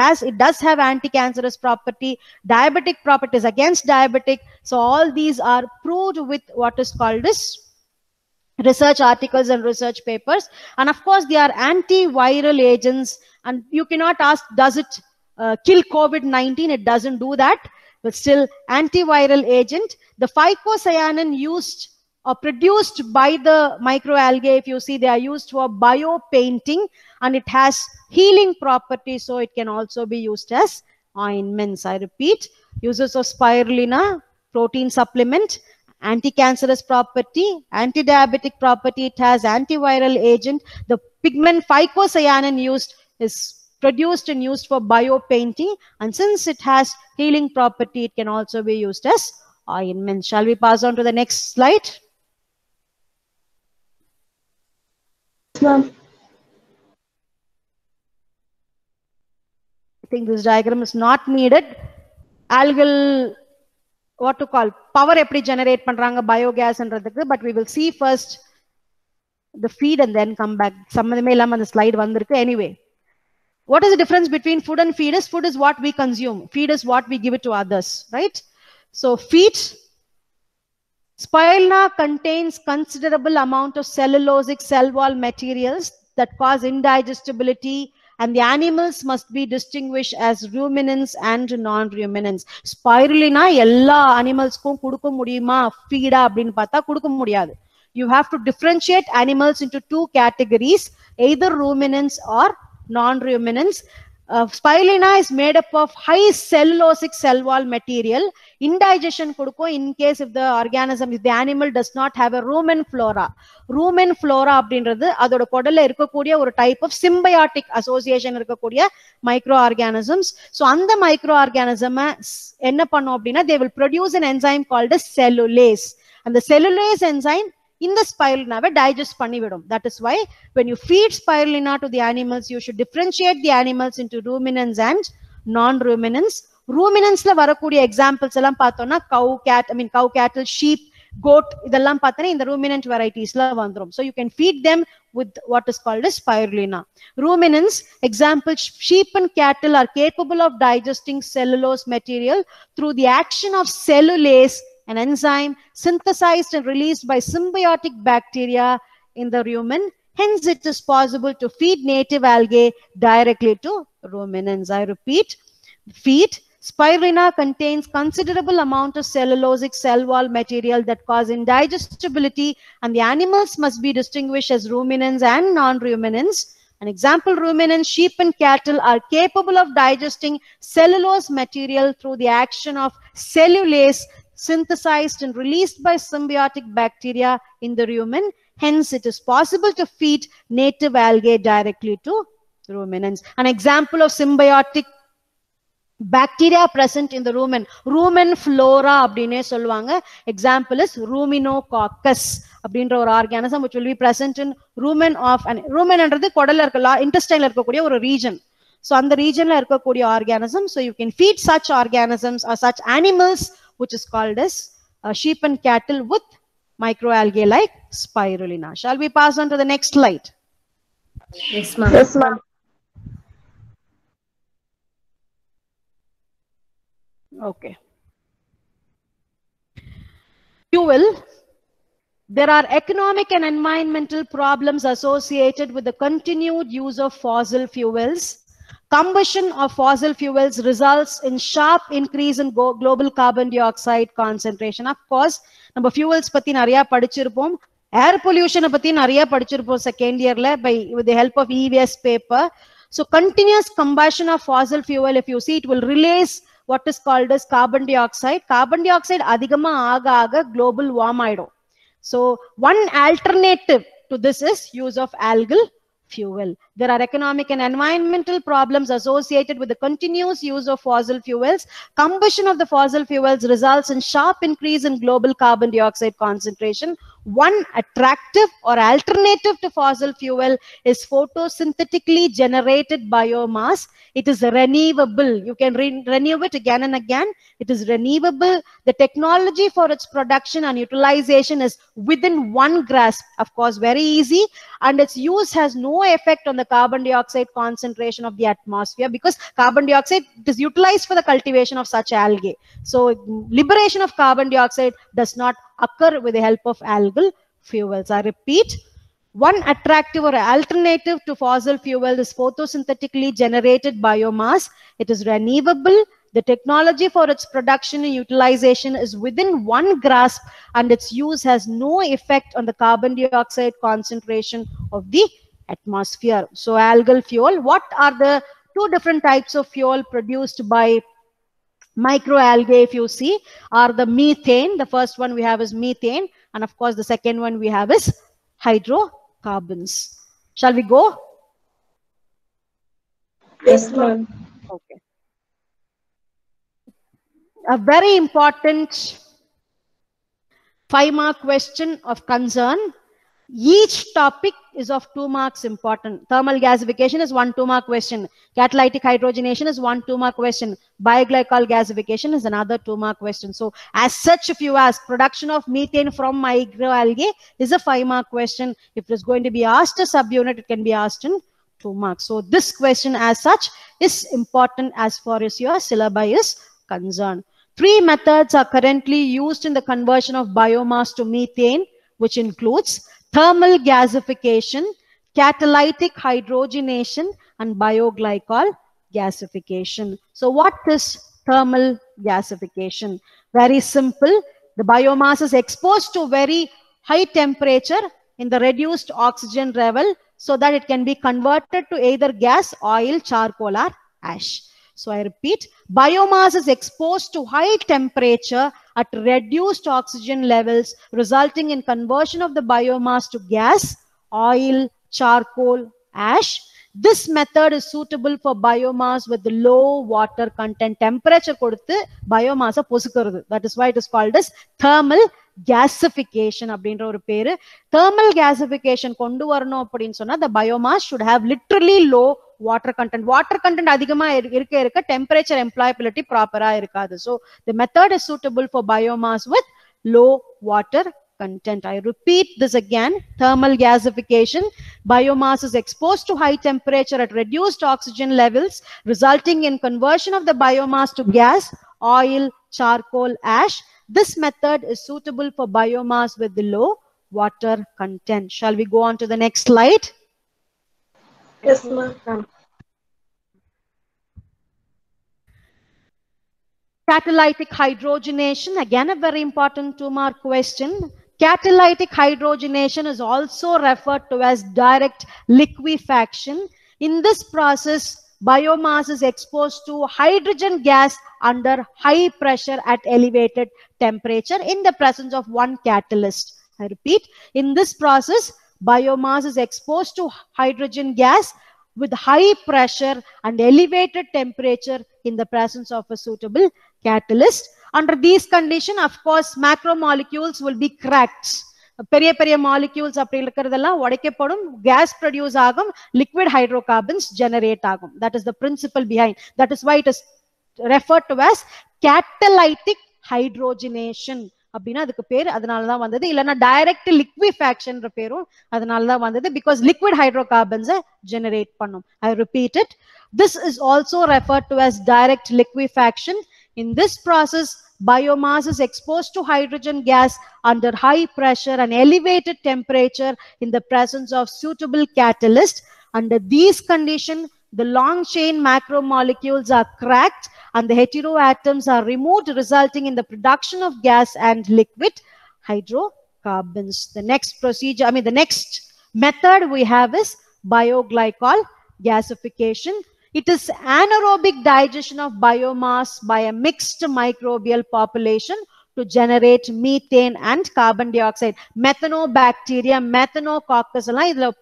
does have anti-cancerous property, diabetic properties against diabetic. So all these are proved with what is called as research articles and research papers. And of course, they are antiviral agents. And you cannot ask, does it kill COVID-19? It doesn't do that, but still antiviral agent. The phycocyanin used or produced by the microalgae, if you see, they are used for biopainting, and it has healing properties, so it can also be used as ointments. I repeat, uses of spirulina, protein supplement, anti-cancerous property, anti-diabetic property, it has antiviral agent. The pigment phycocyanin used is produced and used for biopainting, and since it has healing property, it can also be used as ointment. Shall we pass on to the next slide? Yes, ma'am. I think this diagram is not needed. Algal, what to call, power eppadi generate பண்றாங்க biogas என்றதுக்கு, but we will see first the feed and then come back. சம்மந்தமே இல்லாம அந்த slide வந்திருக்கு. Anyway, what is the difference between food and feed? Food is what we consume, feed is what we give it to others, right? So feed, spirulina contains considerable amount of cellulosic cell wall materials that cause indigestibility, and the animals must be distinguished as ruminants and non-ruminants. Spirulina எல்லா animalsக்கும் கொடுக்க முடியுமா feed அப்படினு பார்த்தா கொடுக்க முடியாது. You have to differentiate animals into two categories, either ruminants or non-ruminants. Spirulina is made up of high cellulosic cell wall material. Indigestion கொடுக்கும் in case if the organism, if the animal does not have a rumen flora. Rumen flora அப்படின்றது அதோட குடல்ல இருக்கக்கூடிய ஒரு type of symbiotic association இருக்கக்கூடிய microorganisms. So அந்த microorganism என்ன பண்ணும் அப்படின்னா, they will produce an enzyme called as cellulase. And the cellulase enzyme in the spirulina digest பண்ணிவிடும். That is why when you feed spirulina to the animals, you should differentiate the animals into ruminants and non-ruminants. Ruminantsல வரக்கூடிய examples எல்லாம் பார்த்தோம்னா cow, cattle, sheep, goat, இதெல்லாம் பார்த்தோம்னா இந்த ruminant varieties-ல வந்துரும். So you can feed them with what is called as spirulina. Ruminants, example, sheep and cattle are capable of digesting cellulose material through the action of cellulase, an enzyme synthesized and released by symbiotic bacteria in the rumen. Hence, it is possible to feed native algae directly to ruminants. I repeat, feed. Spirulina contains considerable amount of cellulosic cell wall material that cause indigestibility, and the animals must be distinguished as ruminants and non-ruminants. An example, ruminants, sheep and cattle are capable of digesting cellulose material through the action of cellulase synthesized and released by symbiotic bacteria in the rumen. Hence, it is possible to feed native algae directly to ruminants. An example of symbiotic bacteria present in the rumen flora அப்படினே சொல்வாங்க. Example is ruminococcus அப்படின்ற ஒரு organism which will be present in rumen of, and rumen என்றது குடல்ல இருக்க intestine இருக்கக்கூடிய ஒரு region. So அந்த regionல இருக்கக்கூடிய organism. So you can feed such organisms or such animals which is called as sheep and cattle with microalgae like spirulina. Shall we pass on to the next slide? Yes, ma'am. Yes, ma'am. Okay. Fuel. There are economic and environmental problems associated with the continued use of fossil fuels. Combustion of fossil fuels results in sharp increase in global carbon dioxide concentration. Of course, நம்ம fuels பத்தி நிறைய படிச்சிருப்போம். Air pollution பத்தி நிறைய படிச்சிருப்போம் second yearல with the help of EVS paper. So continuous combustion of fossil fuel, if you see, it will release what is called as carbon dioxide. Carbon dioxide அதிகமா ஆக global warm ஆயிடும். So one alternative to this is use of algal fuel. There are economic and environmental problems associated with the continuous use of fossil fuels. Combustion of the fossil fuels results in sharp increase in global carbon dioxide concentration. One attractive or alternative to fossil fuel is photosynthetically generated biomass. It is renewable. You can renew it again and again. It is renewable. The technology for its production and utilization is within one grasp. Of course, very easy. And its use has no effect on the carbon dioxide concentration of the atmosphere, because carbon dioxide is utilized for the cultivation of such algae. So liberation of carbon dioxide does not occur with the help of algal fuels. I repeat, one attractive or alternative to fossil fuel is photosynthetically generated biomass. It is renewable. The technology for its production and utilization is within one grasp, and its use has no effect on the carbon dioxide concentration of the atmosphere. So algal fuel, what are the two different types of fuel produced by microalgae, if you see, are the methane. The first one we have is methane, and of course the second one we have is hydrocarbons. Shall we go? Yes, ma'am. Okay. A very important 5-mark question of concern. Each topic is of 2 marks important. Thermal gasification is 1 2-mark question. Catalytic hydrogenation is 1 2-mark question. Bioglycol gasification is another 2-mark question. So as such, if you ask production of methane from microalgae is a 5-mark question. If it is going to be asked a subunit, it can be asked in 2 marks. So this question as such is important as far as your syllabi is concerned. 3 methods are currently used in the conversion of biomass to methane, which includes thermal gasification, catalytic hydrogenation, and bioglycol gasification. So what is thermal gasification? Very simple. The biomass is exposed to very high temperature in the reduced oxygen level so that it can be converted to either gas, oil, charcoal, or ash. So I repeat, biomass is exposed to high temperature at reduced oxygen levels, resulting in conversion of the biomass to gas, oil, charcoal, ash. This method is suitable for biomass with low water content. Temperature koduthu biomass posukurudhu. That is why it is called as thermal gasification. Thermal gasification kondu varano appdin sonna, the biomass should have literally low water content. Water content adhigama irukka temperature employability proper irukadu. So the method is suitable for biomass with low water content. I repeat this again. Thermal gasification. Biomass is exposed to high temperature at reduced oxygen levels, resulting in conversion of the biomass to gas, oil, charcoal, ash. This method is suitable for biomass with the low water content. Shall we go on to the next slide? Yes, ma'am. Catalytic hydrogenation, again a very important 2-mark question. Catalytic hydrogenation is also referred to as direct liquefaction. In this process, biomass is exposed to hydrogen gas under high pressure at elevated temperature in the presence of one catalyst. I repeat, in this process, biomass is exposed to hydrogen gas with high pressure and elevated temperature in the presence of a suitable catalyst. Under these conditions, of course, macromolecules will be cracked. Periya molecules gas produce agum, liquid hydrocarbons generate agum. That is the principle behind. That is why it is referred to as catalytic hydrogenation. Direct liquefaction because liquid hydrocarbons generate pannum. I repeat it. This is also referred to as direct liquefaction. In this process, biomass is exposed to hydrogen gas under high pressure and elevated temperature in the presence of suitable catalyst. Under these conditions, the long chain macromolecules are cracked and the heteroatoms are removed, resulting in the production of gas and liquid hydrocarbons. The next procedure, the next method we have is bioglycol gasification. It is anaerobic digestion of biomass by a mixed microbial population to generate methane and carbon dioxide. Methanobacteria, methanococcus, it will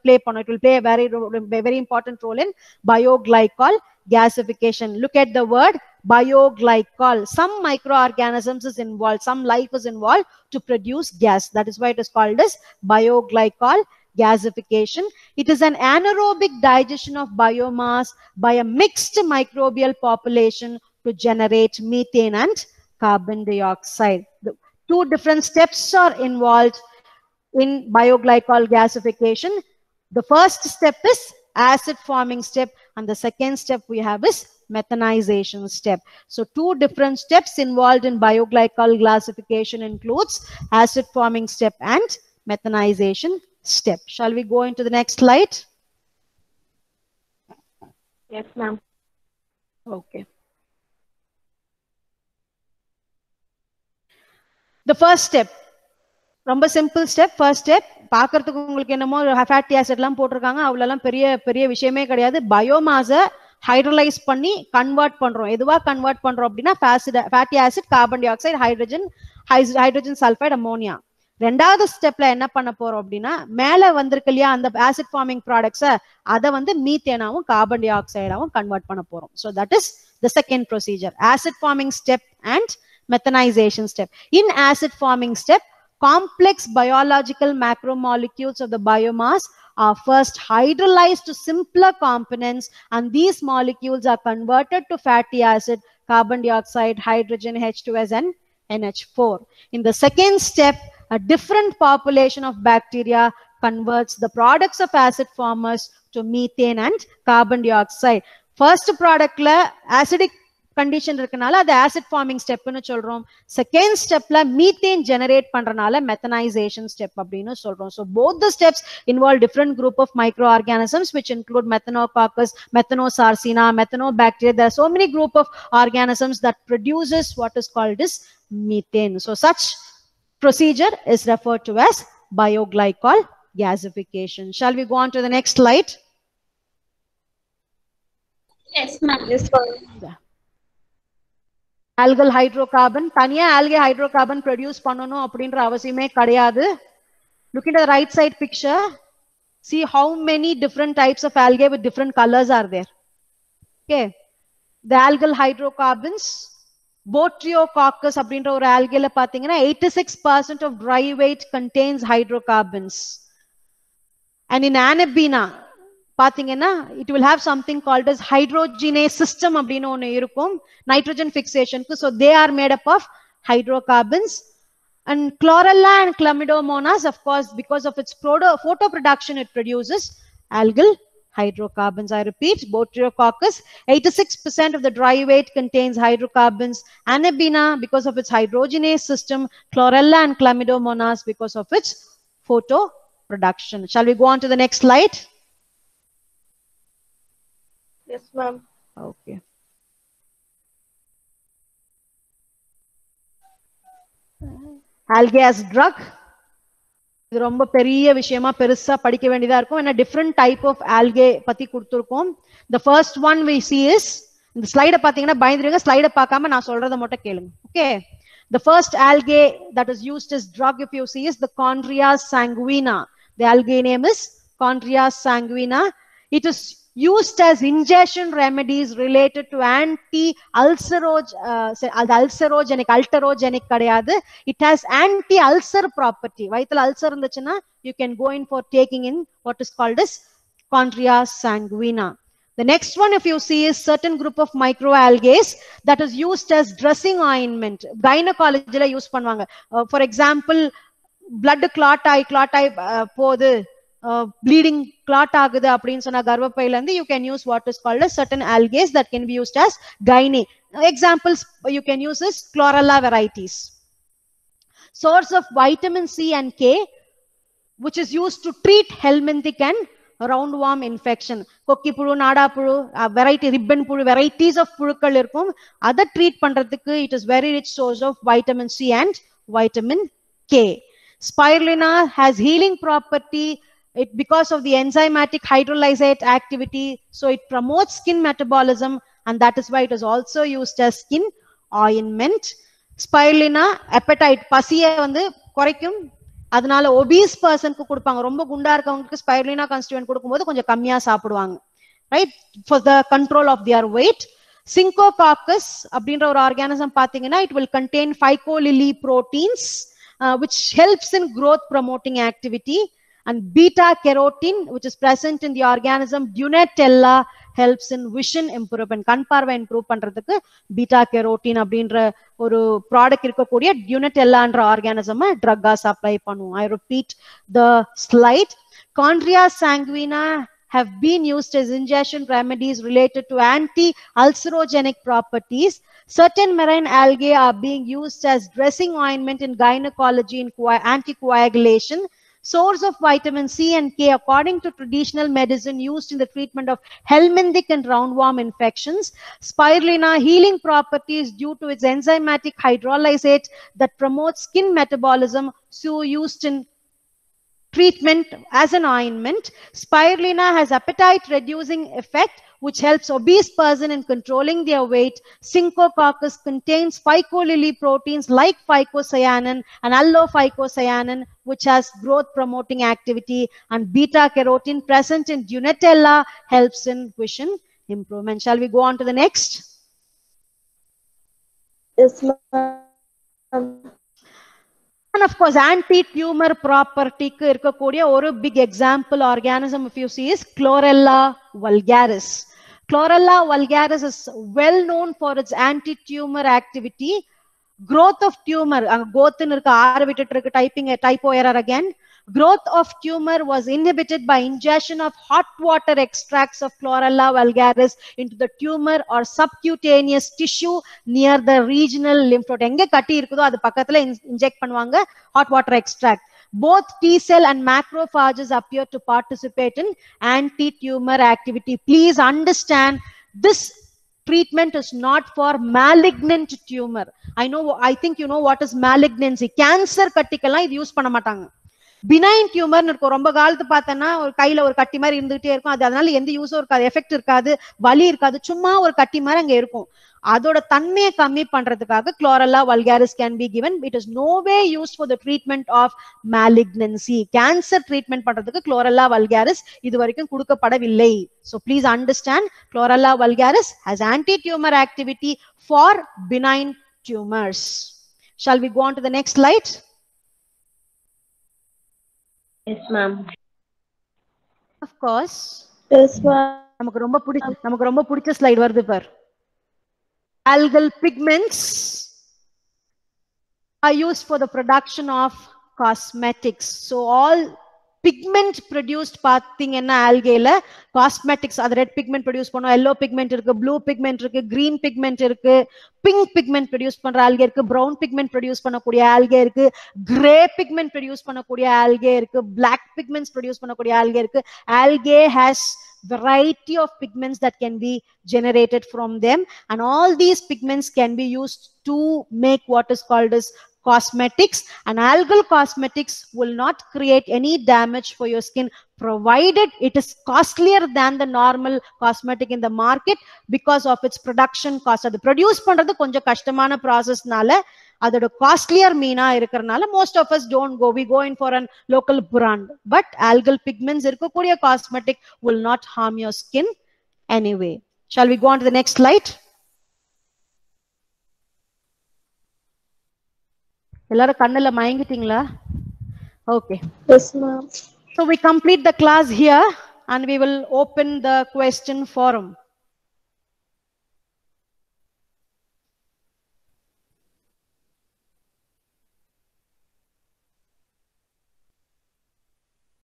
play a very important role in bioglycol gasification. Look at the word bioglycol. Some microorganisms is involved, some life is involved to produce gas. That is why it is called as bioglycol gasification. It is an anaerobic digestion of biomass by a mixed microbial population to generate methane and carbon dioxide. The two different steps are involved in bioglycol gasification. The first step is acid forming step, and the second step we have is methanization step. So two different steps involved in bioglycol gasification includes acid forming step and methanization step. Shall we go into the next slide? Yes, ma'am. Okay. The first step, ரொம்ப simple step. First step, பார்க்கிறதுக்கு உங்களுக்கு என்னமோ fatty ஆசிட்லாம் போட்டிருக்காங்க, அவ்வளோலாம் பெரிய பெரிய விஷயமே கிடையாது. பயோமாஸை ஹைட்ரலைஸ் பண்ணி கன்வெர்ட் பண்றோம். எதுவா கன்வெர்ட் பண்றோம் அப்படின்னா fatty acid, carbon di oxide, hydrogen sulphide, ammonia. ரெண்டாவது ஸ்டெப்ல என்ன பண்ண போறோம் அப்படின்னா, மேல வந்திருக்கு இல்லையா அந்த ஆசிட் ஃபார்மிங் ப்ராடக்ட்ஸை, அதை வந்து மீத்தேனாவும் கார்பன் டை ஆக்சைடாவும் கன்வெர்ட் பண்ண போறோம். So that is the second procedure, acid forming step and methanization step. In acid forming step, complex biological macromolecules of the biomass are first hydrolyzed to simpler components, and these molecules are converted to fatty acid, carbon dioxide, hydrogen, H2S and NH4. In the second step, a different population of bacteria converts the products of acid formers to methane and carbon dioxide. First product la acidic condition இருக்கனால அது acid forming step னு சொல்றோம். Second ஸ்டெப்ல methane generate பண்றனால methanization step அப்படினு சொல்றோம். So both the steps involve different group of microorganisms which include Methanococcus, Methanosarcina, Methanobacteria. There are so many group of organisms that produces what is called as methane. So such procedure is referred to as bioglycol gasification. Shall we go on to the next slide? Yes, ma'am. Yes, ma'am. Algal hydrocarbon, தனியா algae hydrocarbon produce பண்ணனும் அப்படின்ற அவசியமே கிடையாது. Look at the right side picture. See how many different types of algae with different colors are there. Okay. The algal hydrocarbons, Botryococcus அப்படின்ற ஒரு algae பாத்தீங்கன்னா 86% of dry weight contains hydrocarbons. And in Anabaena பாத்தீங்கன்னா it will have something called as hydrogenase system அப்படின்னு ஒன்னு இருக்கும் nitrogen fixation க்கு. So they are made up of hydrocarbons. And Chlorella and Chlamydomonas, of course, because of its photo production, it produces algal hydrocarbons. I repeat, Botryococcus, 86% of the dry weight contains hydrocarbons. Anabaena, because of its hydrogenase system. Chlorella and Chlamydomonas, because of its photo production. Shall we go on to the next slide? Yes, ma'am. Okay. Algae as drug. இது ரொம்ப பெரிய விஷயமா பெருசா படிக்க வேண்டியதா இருக்கும். என்ன different type of algae பத்தி கொடுத்திருக்கோம். The first one we see is, இந்த ஸ்லைட பாத்தீங்கன்னா பயந்துருங்க, ஸ்லைட பார்க்காம நான் சொல்றத மட்டும் கேளுங்க. Okay. The first algae that is used as drug, if you see, is the Chondria sanguina. The algae name is Chondria sanguina. It is used as ingestion remedies related to alterogenic கிடையாது. It has anti-ulcer property. வயித்துல ulcer இருந்துச்சுன்னா you can go in for taking in what is called as Chondria sanguina. The next one, if you see, is certain group of microalgae that is used as dressing ointment. Gynecology la use பண்ணுவாங்க. For example, blood clot ஆகி போகுது, bleeding clot ஆகுது அப்படின்னு சொன்னா கர்ப்பப்பையில இருந்து you can use what is called as certain algae that can be used as gyne. Examples you can use is Chlorella varieties. Source of vitamin C and K, which is used to treat helminthic and roundworm infection. கொக்கி புழு, நாடா புழு, variety ribbon புழு, varieties of புழுக்கள் இருக்கும். அதை treat பண்றதுக்கு it is very rich source of vitamin C and vitamin K. Spirulina has healing property. It because of the enzymatic hydrolysate activity, so it promotes skin metabolism, and that is why it is also used as skin ointment. Spirulina appetite, பசியை வந்து குறைக்கும். அதனால obese person க்கு கொடுப்பாங்க. ரொம்ப குண்டா இருக்கவங்களுக்கு spirulina constituent கொடுக்கும்போது கொஞ்சம் கம்மியா சாப்பிடுவாங்க, right, for the control of their weight. Syncococcus அப்படின்ற ஒரு ஆர்கானிசம் பாத்தீங்கன்னா it will contain phycolily proteins which helps in growth promoting activity, and beta carotene which is present in the organism Dunatella helps in vision improvement. கண் பார்வை improve பண்றதுக்கு beta carotene அப்படின்ற ஒரு product இருக்கக்கூடிய Dunatella-ன்ற organism ட்ரக்கா supply பண்ணுவோம். I repeat the slide. Chondria sanguina have been used as ingestion remedies related to anti-ulcerogenic properties. Certain marine algae are being used as dressing ointment in gynecology in anticoagulation. Source of vitamin C and K according to traditional medicine used in the treatment of helminthic and roundworm infections. Spirulina healing properties due to its enzymatic hydrolysate that promotes skin metabolism, so used in treatment as an ointment. Spirulina has appetite reducing effect which helps obese person in controlling their weight. Syncococcus contains phycolily proteins like phycocyanin and allophycocyanin which has growth promoting activity, and beta carotene present in Dunatella helps in vision improvement. Shall we go on to the next? Yes, ma'am. And of course, anti-tumor property ku irukkoodiya oru big example organism if you see is Chlorella vulgaris. Chlorella vulgaris is well known for its anti-tumor activity. Growth of tumor, growth in typing a typo error again. Growth of tumor was inhibited by ingestion of hot water extracts of Chlorella vulgaris into the tumor or subcutaneous tissue near the regional lymph node. Enga katti irukudho adu pakkathula inject பண்ணுவாங்க hot water extract. Both T cell and macrophages appear to participate in anti-tumor activity. Please understand, this treatment is not for malignant tumor. I think you know what is malignancy. Cancer கட்டிக்கெல்லாம் இது use பண்ண மாட்டாங்க. பினைன் டியூமர்னு இருக்கும். ரொம்ப காலத்து பார்த்தோன்னா ஒரு கையில ஒரு கட்டி மாதிரி இருந்துகிட்டே இருக்கும். அது அதனால எந்த யூஸும் இருக்காது, எஃபெக்ட் இருக்காது, வலி இருக்காது, சும்மா ஒரு கட்டி மாதிரி அங்க இருக்கும். அதோட தன்மையை கம்மி பண்றதுக்காக Chlorella vulgaris can be given. It is no way used for the treatment of malignancy. Cancer treatment பண்றதுக்கு Chlorella vulgaris இது வரைக்கும் கொடுக்கப்படவில்லை. So please understand, Chlorella vulgaris has anti-tumor activity for benign tumors. Shall we go on to the next slide? Yes, ma'am. Of course. Yes, ma'am. நமக்கு ரொம்ப பிடிச்ச slide வருது பார். Algal pigments are used for the production of cosmetics. So all pigment produced பாத்தீங்கன்னா algae-ல cosmetics, அது red pigment produce பண்ணும், yellow pigment இருக்கு, blue pigment இருக்கு, green pigment இருக்கு, pink pigment produce பண்ற algae இருக்கு, brown pigment produce பண்ணக்கூடிய algae இருக்கு, gray pigment produce பண்ணக்கூடிய algae இருக்கு, black pigments produce பண்ணக்கூடிய algae இருக்கு. Algae has variety of pigments that can be generated from them, and all these pigments can be used to make what is called as cosmetics. And algal cosmetics will not create any damage for your skin provided it is costlier than the normal cosmetic in the market because of its production cost. அது produce பண்றது கொஞ்சம் கஷ்டமான ப்ராசஸ்னால அதோட costlier Meena இருக்கறனால most of us don't go, we go in for a local brand. But algal pigments இருக்கக்கூடிய cosmetic will not harm your skin anyway. Shall we go on to the next slide? எல்லாரும் கண்ணுல மயங்கிட்டீங்களா? Okay. Yes, ma'am. So we complete the class here and we will open the question forum.